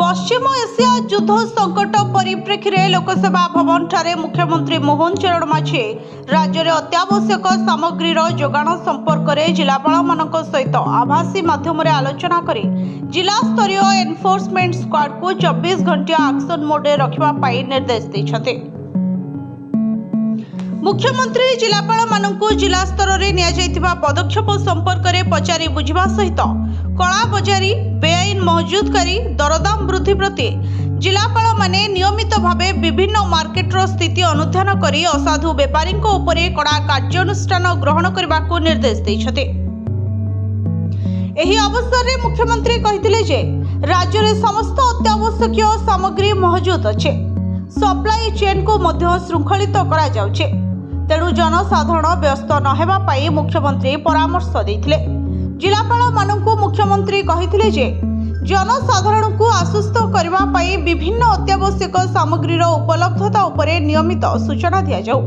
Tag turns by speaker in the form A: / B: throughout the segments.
A: पश्चिम Asia युद्ध संकट परिप्रेक्षी लोकसभा भवन ठारे मुख्यमंत्री मोहन चरण माझी राज्य में अत्यावश्यक सामग्री जोगाण संपर्क में जिलापाल मान सहित आभासी माध्यम आलोचना कर जिला स्तरीय एनफोर्समेंट स्क्वाड को 24 घंटिया एक्शन मोड रखा निर्देश देते। मुख्यमंत्री जिलापाल मानू जिला स्तर में निया पदक्षेप संपर्क में पचारि बुझा सहित कला बजारी बेआईन महजुदकारी दरदाम वृद्धि प्रति जिलापाल माने नियमित भावे विभिन्न मार्केटर स्थिति अनुध्यान करी असाधु बेपारी कड़ा कार्यानुष्ठान ग्रहण करने को निर्देश देते। एही अवसर में मुख्यमंत्री कहिथिले जे राज्य में समस्त अत्यावश्यक सामग्री महजुद अच्छे, सप्लाई चेन को मध्य श्रृंखलित करा जाउछे, तेणु जनसाधारण व्यस्त नहेबा पाई मुख्यमंत्री परामर्श देथिले। जिलापाल मानू मुख्यमंत्री कहिथिले जे जनसाधारण को आश्वस्त करबा पाई विभिन्न अत्यावश्यक सामग्रीर उपलब्धता उपरे नियमित सूचना दिया जाऊ।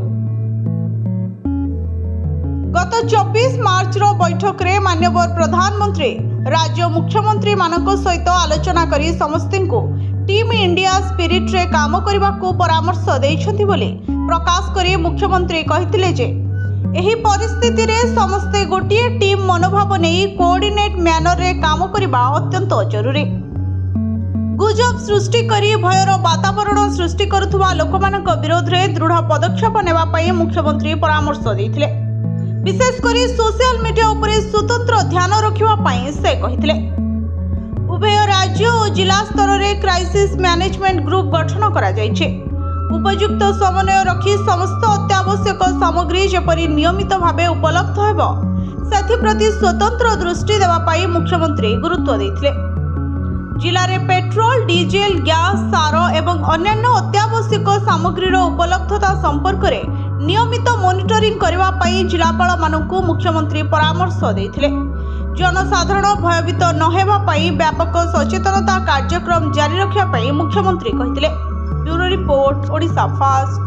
A: गत 24 मार्च रो बैठक रे माननीय प्रधानमंत्री राज्य मुख्यमंत्री मानक सहित आलोचना करी समस्ते को टीम इंडिया स्पिरिट रे काम करबा को परामर्श दैछथि बोली प्रकाश करी मुख्यमंत्री कहिथिले जे एही परिस्थिति रे समस्ते गोटिए टीम मनोभाव नहीं कोऑर्डिनेट मैनर रे काम करबा अत्यंत जरूरी। गुजब सृष्टि करी भयर वातावरण सृष्टि करुथुवा लोकमानक विरोध रे दृढ़ पदक्षेप नेबा पई मुख्यमंत्री परामर्श दैथिले। विशेष करी सोशल मीडिया उपरे स्वतंत्र ध्यान रखिबा पई से कहिथिले। उभय राज्य और जिला स्तर रे क्राइसिस मैनेजमेंट ग्रुप गठन करा जायछे। उपयुक्त समन्वय रखी समस्त अत्यावश्यक सामग्री जेपरी नियमित भावे उपलब्ध हेब सेथिप्रति स्वतंत्र दृष्टि देवा पाई मुख्यमंत्री गुरुत्व देथिले। जिले में पेट्रोल डीजेल गैस सार एवं अन्यान्य अत्यावश्यक सामग्रीर उपलब्धता संपर्क में नियमित मॉनिटरिंग करबा पाई जिलापाल मानकु मुख्यमंत्री परामर्श देथिले। जनसाधारण भयभीत न हेबा पाई व्यापक सचेतनता कार्यक्रम जारी रखिया पाई मुख्यमंत्री कहिथिले। Bureau report Odisha fast.